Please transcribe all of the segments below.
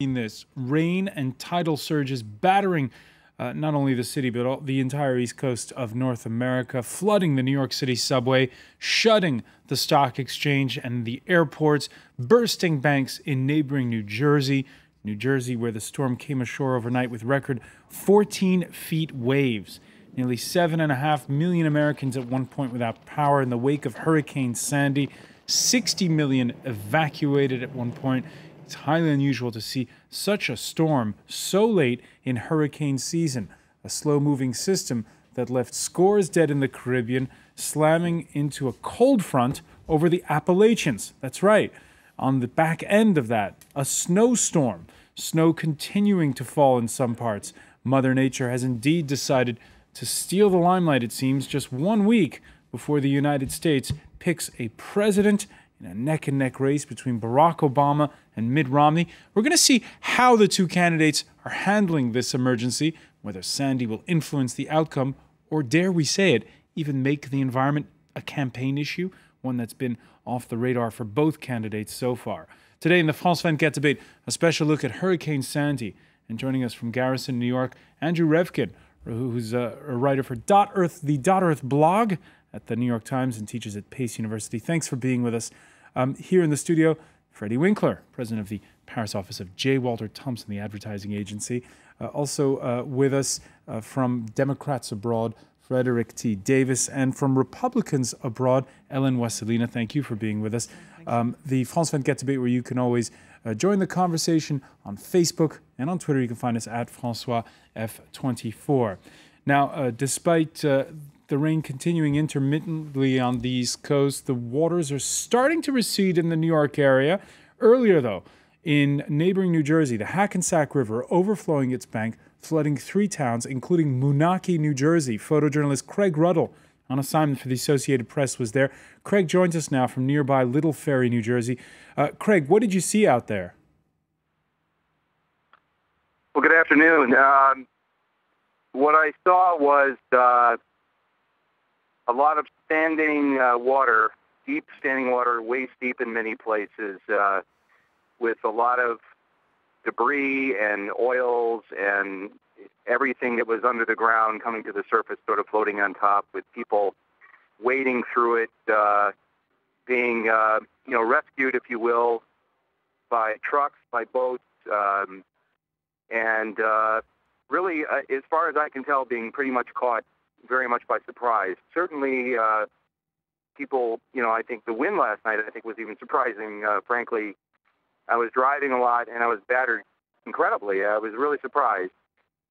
This rain and tidal surges battering not only the city but the entire east coast of North America, flooding the New York City subway, shutting the stock exchange and the airports, bursting banks in neighboring New Jersey, where the storm came ashore overnight with record 14-feet waves. Nearly 7.5 million Americans at one point without power in the wake of Hurricane Sandy. 60 million evacuated at one point. It's highly unusual to see such a storm so late in hurricane season. A slow-moving system that left scores dead in the Caribbean, slamming into a cold front over the Appalachians. That's right. On the back end of that, a snowstorm. Snow continuing to fall in some parts. Mother Nature has indeed decided to steal the limelight, it seems, just 1 week before the United States picks a president in a neck-and-neck race between Barack Obama and Mitt Romney. We're going to see how the two candidates are handling this emergency, whether Sandy will influence the outcome, or dare we say it, even make the environment a campaign issue, one that's been off the radar for both candidates so far. Today in the France 24 debate, a special look at Hurricane Sandy. And joining us from Garrison, New York, Andrew Revkin, who's a writer for the .Earth blog at the New York Times and teaches at Pace University. Thanks for being with us. Here in the studio, Freddie Winkler, president of the Paris office of J. Walter Thompson, the advertising agency. Also with us from Democrats Abroad, Frederick T. Davis, and from Republicans Abroad, Ellen Wassilina. Thank you for being with us. The France 24 debate, where you can always join the conversation on Facebook and on Twitter. You can find us at Francois F24. Now, despite the rain continuing intermittently on the East Coast, the waters are starting to recede in the New York area. Earlier, though, in neighboring New Jersey, the Hackensack River overflowing its bank, flooding 3 towns, including Moonachie, New Jersey. Photojournalist Craig Ruddle, on assignment for the Associated Press, was there. Craig joins us now from nearby Little Ferry, New Jersey. Craig, what did you see out there? Well, good afternoon. What I saw was a lot of standing water, deep standing water, waist deep in many places, with a lot of debris and oils and everything that was under the ground coming to the surface, sort of floating on top, with people wading through it, being rescued, if you will, by trucks, by boats, and really, as far as I can tell, being pretty much caught very much by surprise. Certainly, people, I think the wind last night, I think, was even surprising. Frankly, I was driving a lot and I was battered incredibly. I was really surprised.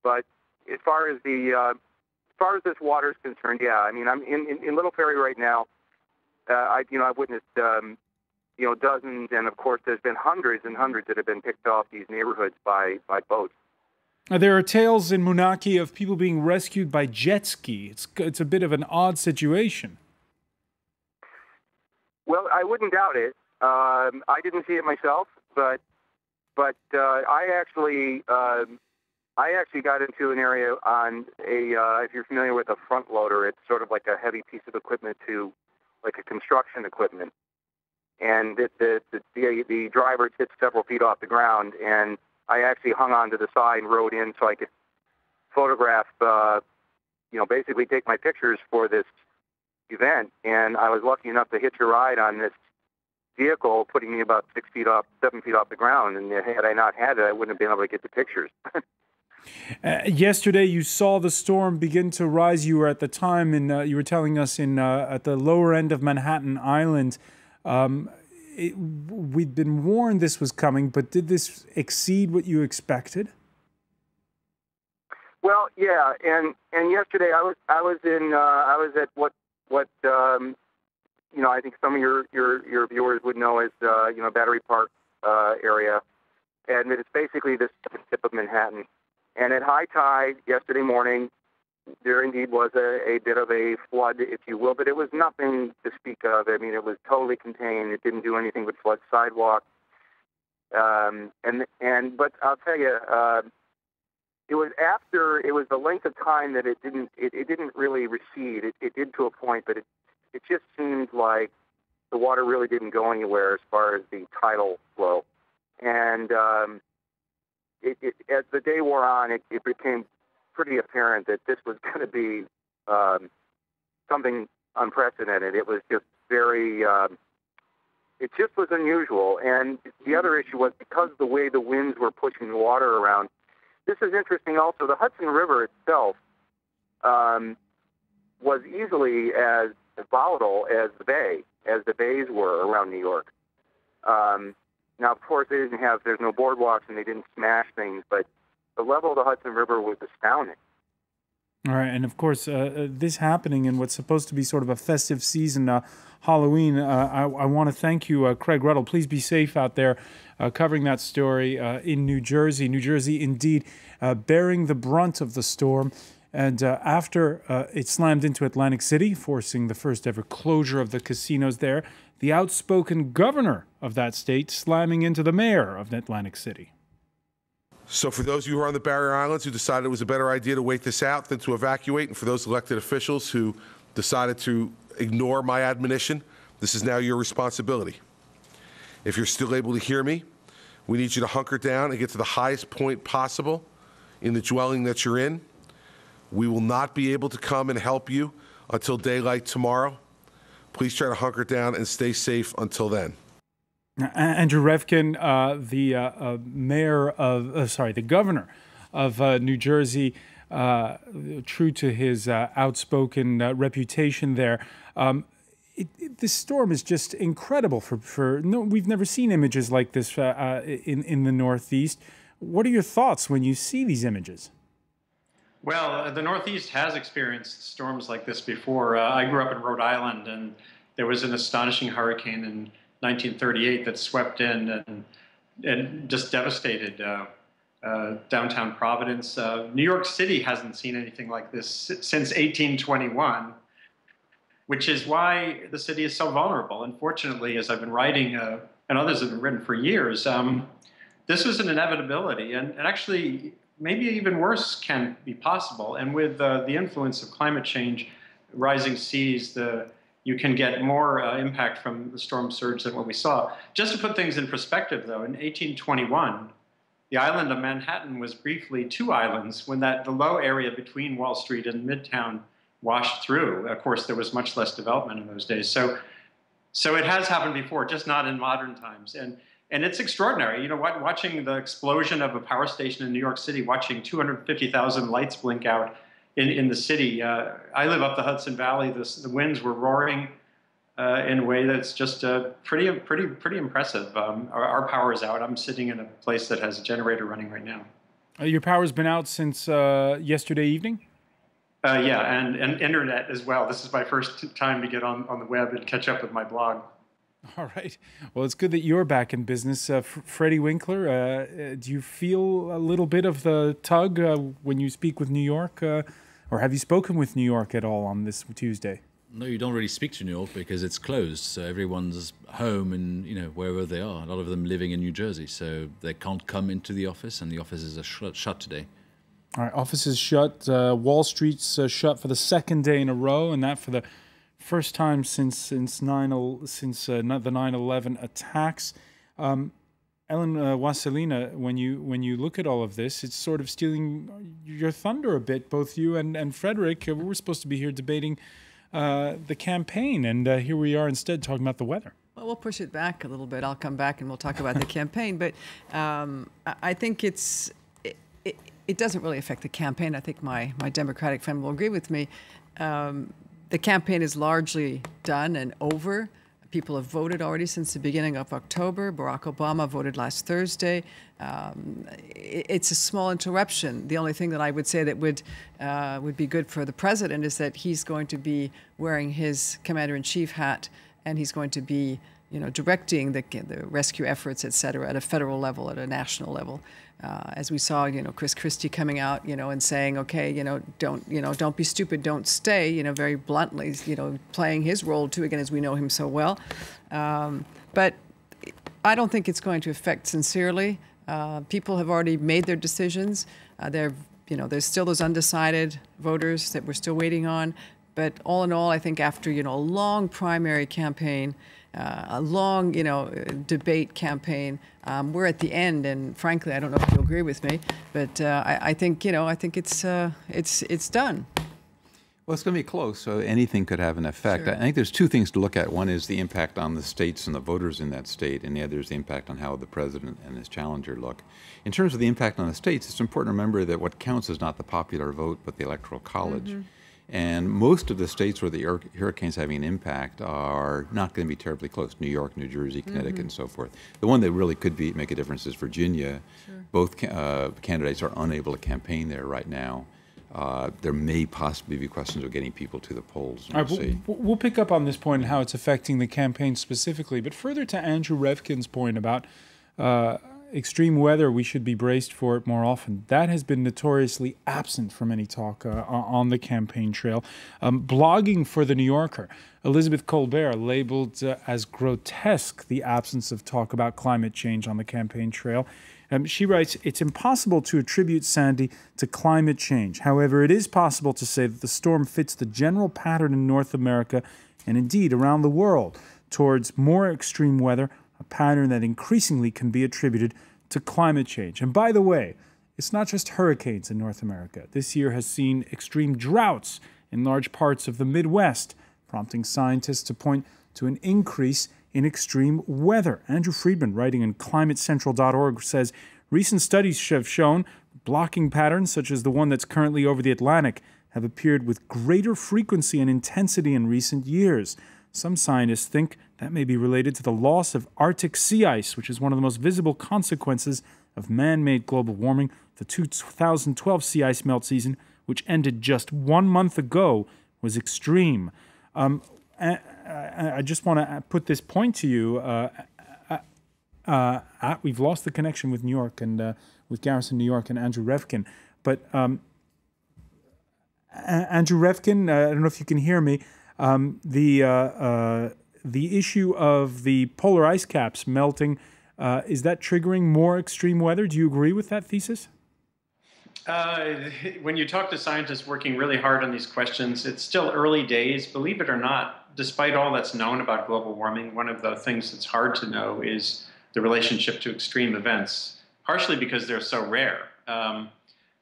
But as far as this water is concerned, yeah, I mean, I'm in Little Ferry right now. I've witnessed, dozens, and of course, there's been hundreds and hundreds that have been picked off these neighborhoods by boats. There are tales in Moonachie of people being rescued by jet ski. It's a bit of an odd situation. Well, I wouldn't doubt it. I didn't see it myself, but I actually got into an area on if you're familiar with a front loader, it's sort of like a heavy piece of equipment to like a construction equipment, and the driver sits several feet off the ground, and I actually hung on to the side and rode in so I could photograph, basically take my pictures for this event. And I was lucky enough to hitch a ride on this vehicle, putting me about 7 feet off the ground. And had I not had it, I wouldn't have been able to get the pictures. Yesterday, you saw the storm begin to rise. You were at the time, you were telling us at the lower end of Manhattan Island. We'd been warned this was coming, but did this exceed what you expected? Well, yeah, and yesterday I was at what I think some of your viewers would know as Battery Park area, and it's basically the tip of Manhattan. And at high tide yesterday morning, there indeed was a bit of a flood, if you will, but it was nothing to speak of. I mean, it was totally contained. It didn't do anything but flood sidewalks. But I'll tell you, it was the length of time that it didn't really recede. It did to a point, but it just seemed like the water really didn't go anywhere as far as the tidal flow. And as the day wore on, it became pretty apparent that this was going to be something unprecedented. It was just very, it just was unusual. And the other issue was because of the way the winds were pushing water around. This is interesting also. The Hudson River itself was easily as volatile as the bays were around New York. Now, of course, there's no boardwalks and they didn't smash things, but the level of the Hudson River was astounding. All right, and of course, this happening in what's supposed to be sort of a festive season, Halloween, I want to thank you, Craig Ruddle. Please be safe out there covering that story in New Jersey. New Jersey, indeed, bearing the brunt of the storm. And after it slammed into Atlantic City, forcing the first ever closure of the casinos there, the outspoken governor of that state slamming into the mayor of Atlantic City. So for those of you who are on the barrier islands who decided it was a better idea to wait this out than to evacuate, and for those elected officials who decided to ignore my admonition, this is now your responsibility. If you're still able to hear me, we need you to hunker down and get to the highest point possible in the dwelling that you're in. We will not be able to come and help you until daylight tomorrow. Please try to hunker down and stay safe until then. Andrew Revkin, the governor of New Jersey, true to his outspoken reputation there. This storm is just incredible. We've never seen images like this in the Northeast. What are your thoughts when you see these images? Well, the Northeast has experienced storms like this before. I grew up in Rhode Island, and there was an astonishing hurricane in 1938 that swept in and just devastated downtown Providence. New York City hasn't seen anything like this since 1821, which is why the city is so vulnerable. Unfortunately, as I've been writing, and others have been written for years, this was an inevitability, and actually maybe even worse can be possible. And with the influence of climate change, rising seas, you can get more impact from the storm surge than what we saw. Just to put things in perspective, though, in 1821, the island of Manhattan was briefly two islands when the low area between Wall Street and Midtown washed through. Of course, there was much less development in those days. So it has happened before, just not in modern times. And it's extraordinary. You know, watching the explosion of a power station in New York City, watching 250,000 lights blink out in the city. I live up the Hudson Valley. The winds were roaring in a way that's just pretty impressive. Our power is out. I'm sitting in a place that has a generator running right now. Your power's been out since yesterday evening? Yeah, and internet as well. This is my first time to get on the web and catch up with my blog. All right. Well, it's good that you're back in business. Freddie Winkler, do you feel a little bit of the tug when you speak with New York? Or have you spoken with New York at all on this Tuesday? No, you don't really speak to New York because it's closed. So everyone's home and, wherever they are. A lot of them living in New Jersey. So they can't come into the office, and the offices are shut today. All right. Offices shut. Wall Street's shut for the second day in a row, and that for the first time since the 9/11 attacks. Ellen Wassilina, when you look at all of this, it's sort of stealing your thunder a bit. Both you and Frederick, we were supposed to be here debating the campaign, and here we are instead talking about the weather. Well, we'll push it back a little bit. I'll come back and we'll talk about the campaign. But I think it doesn't really affect the campaign. I think my Democratic friend will agree with me. The campaign is largely done and over. People have voted already since the beginning of October. Barack Obama voted last Thursday. It's a small interruption. The only thing that I would say that would be good for the president is that he's going to be wearing his commander-in-chief hat, and he's going to be, directing the rescue efforts, et cetera, at a federal level, at a national level. As we saw, Chris Christie coming out, and saying, okay, don't be stupid, don't stay, very bluntly, playing his role too, again, as we know him so well. But I don't think it's going to affect sincerely. People have already made their decisions. There's still those undecided voters that we're still waiting on. But all in all, I think after, a long primary campaign, a long, debate campaign. We're at the end, and frankly, I don't know if you'll agree with me, but I think it's done. Well, it's going to be close, so anything could have an effect. Sure. I think there's two things to look at. One is the impact on the states and the voters in that state, and the other is the impact on how the president and his challenger look. In terms of the impact on the states, it's important to remember that what counts is not the popular vote, but the Electoral College. And most of the states where the hurricane's having an impact are not going to be terribly close. New York, New Jersey, Connecticut, and so forth. The one that really could make a difference is Virginia. Sure. Both candidates are unable to campaign there right now. There may possibly be questions of getting people to the polls. All right, we'll pick up on this point and how it's affecting the campaign specifically. But further to Andrew Revkin's point about extreme weather, we should be braced for it more often. That has been notoriously absent from any talk on the campaign trail. Blogging for The New Yorker, Elizabeth Colbert labeled as grotesque the absence of talk about climate change on the campaign trail. She writes, "It's impossible to attribute Sandy to climate change. However, it is possible to say that the storm fits the general pattern in North America and indeed around the world towards more extreme weather, a pattern that increasingly can be attributed to climate change." And by the way, it's not just hurricanes in North America. This year has seen extreme droughts in large parts of the Midwest, prompting scientists to point to an increase in extreme weather. Andrew Friedman, writing in climatecentral.org, says recent studies have shown blocking patterns such as the one that's currently over the Atlantic have appeared with greater frequency and intensity in recent years. Some scientists think that may be related to the loss of Arctic sea ice, which is one of the most visible consequences of man-made global warming. The 2012 sea ice melt season, which ended just 1 month ago, was extreme. I just want to put this point to you. We've lost the connection with New York and with Garrison, New York, and Andrew Revkin. But Andrew Revkin, I don't know if you can hear me. The issue of the polar ice caps melting, is that triggering more extreme weather? Do you agree with that thesis? When you talk to scientists working really hard on these questions, it's still early days. Believe it or not, despite all that's known about global warming, one of the things that's hard to know is the relationship to extreme events, partially because they're so rare.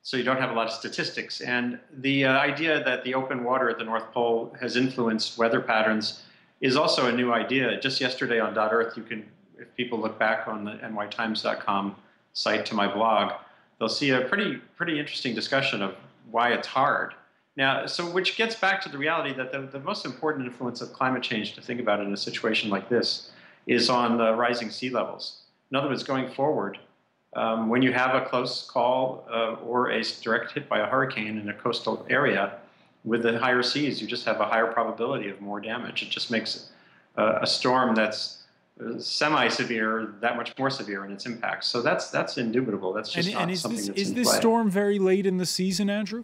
So you don't have a lot of statistics. And the idea that the open water at the North Pole has influenced weather patterns is also a new idea. Just yesterday on .earth, you can, if people look back on the nytimes.com site to my blog, they'll see a pretty interesting discussion of why it's hard. Now, which gets back to the reality that the most important influence of climate change to think about in a situation like this is on the rising sea levels. In other words, going forward, when you have a close call or a direct hit by a hurricane in a coastal area, with the higher seas, you just have a higher probability of more damage. It just makes a storm that's semi-severe that much more severe in its impact. So that's indubitable. That's just not something that's in play. Is this storm very late in the season, Andrew?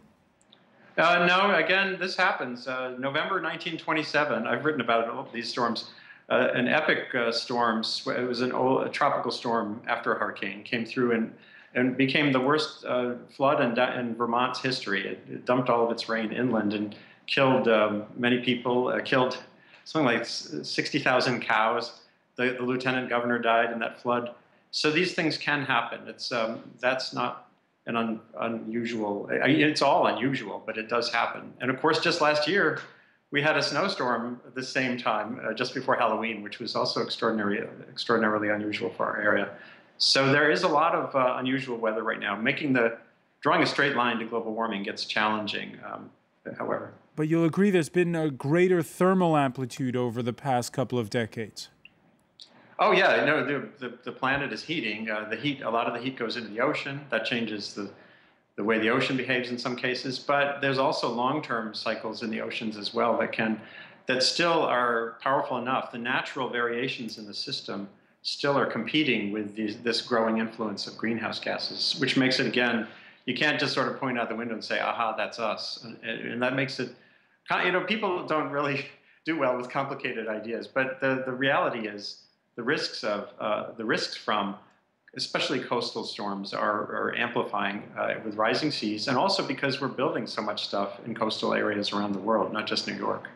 No, again, this happens. November 1927, I've written about all of these storms. An epic storm, it was a tropical storm after a hurricane, came through and became the worst flood in Vermont's history. It dumped all of its rain inland and killed many people, killed something like 60,000 cows. The lieutenant governor died in that flood. So these things can happen. That's not an unusual, it's all unusual, but it does happen. And of course, just last year, we had a snowstorm at the same time, just before Halloween, which was also extraordinarily unusual for our area. So there is a lot of unusual weather right now. Drawing a straight line to global warming gets challenging, however. But you'll agree there's been a greater thermal amplitude over the past couple of decades. Oh yeah, no, the planet is heating. A lot of the heat goes into the ocean. That changes the way the ocean behaves in some cases. But there's also long-term cycles in the oceans as well that still are powerful enough. The natural variations in the system still are competing with this growing influence of greenhouse gases, which makes it, again, you can't just sort of point out the window and say, aha, that's us. And that makes it, people don't really do well with complicated ideas. But the reality is, the risks from especially coastal storms are amplifying with rising seas, and also because we're building so much stuff in coastal areas around the world, not just New York.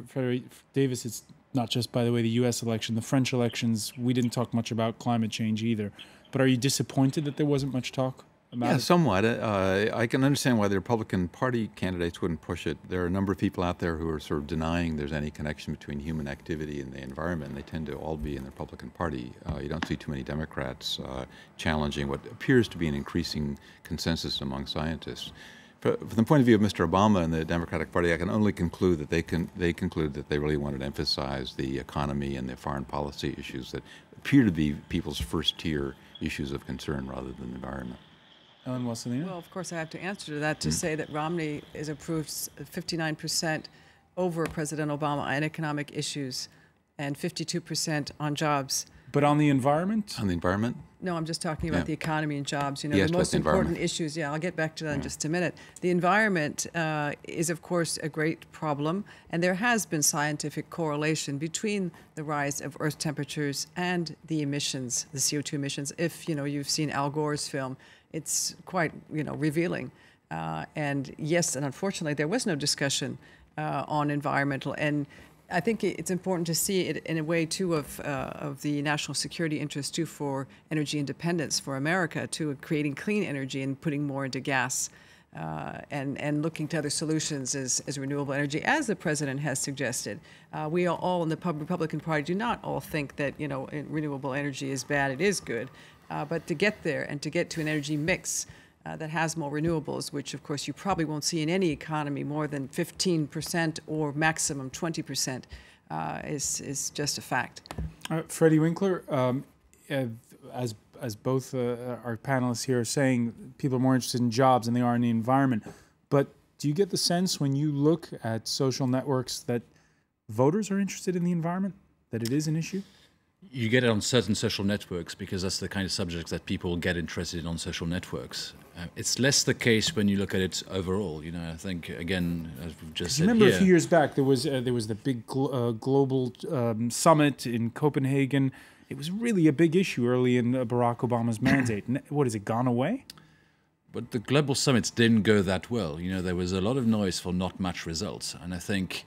Frederick Davis, it's not just, by the way, the U.S. election, the French elections, we didn't talk much about climate change either. But are you disappointed that there wasn't much talk about it? Yeah, somewhat. I can understand why the Republican Party candidates wouldn't push it. There are a number of people out there who are sort of denying there's any connection between human activity and the environment. They tend to all be in the Republican Party. You don't see too many Democrats challenging what appears to be an increasing consensus among scientists. From the point of view of Mr. Obama and the Democratic Party, I can only conclude that they conclude that they really wanted to emphasize the economy and the foreign policy issues that appear to be people's first-tier issues of concern rather than the environment. Ellen Wassilina? Well, of course, I have to answer to that to say that Romney is approved 59% over President Obama on economic issues and 52% on jobs. But on the environment? On the environment? No, I'm just talking about the economy and jobs. You know, Yes, the but most the important environment. issues. Yeah, I'll get back to that in just a minute. The environment is, of course, a great problem, and there has been scientific correlation between the rise of Earth temperatures and the emissions, the CO2 emissions. If you've seen Al Gore's film, it's quite revealing. And yes, and unfortunately, there was no discussion on environmental. And I think it's important to see it in a way, too, of the national security interest, too, for energy independence for America, to creating clean energy and putting more into gas and looking to other solutions as renewable energy, as the president has suggested. We are all in the Republican Party do not all think that, renewable energy is bad. It is good. But to get there and to get to an energy mix that has more renewables, which of course you probably won't see in any economy more than 15% or maximum 20%, is just a fact. Freddie Winkler, as both our panelists here are saying, people are more interested in jobs than they are in the environment. But do you get the sense when you look at social networks that voters are interested in the environment, that it is an issue? You get it on certain social networks because that's the kind of subjects that people get interested in on social networks. It's less the case when you look at it overall. I think, again, as we've just said Remember here, a few years back, there was the big global summit in Copenhagen. It was really a big issue early in Barack Obama's mandate. What, has it gone away? But the global summits didn't go that well. There was a lot of noise for not much results. And I think,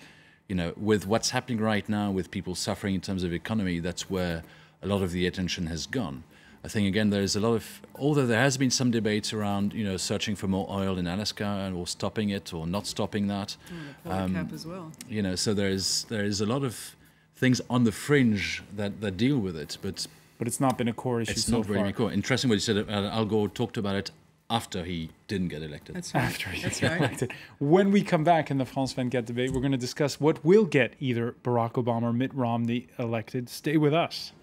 with what's happening right now with people suffering in terms of economy, that's where a lot of the attention has gone. I think, again, there's a lot of, although there has been some debates around, searching for more oil in Alaska or stopping it or not stopping that. The polar cap as well. So there is a lot of things on the fringe that deal with it, but it's not been a core issue so far. It's not really core. Interesting what you said. Al Gore talked about it after he didn't get elected. That's right. After he That's got right. elected. When we come back in the France 24 debate, we're going to discuss what will get either Barack Obama or Mitt Romney elected. Stay with us.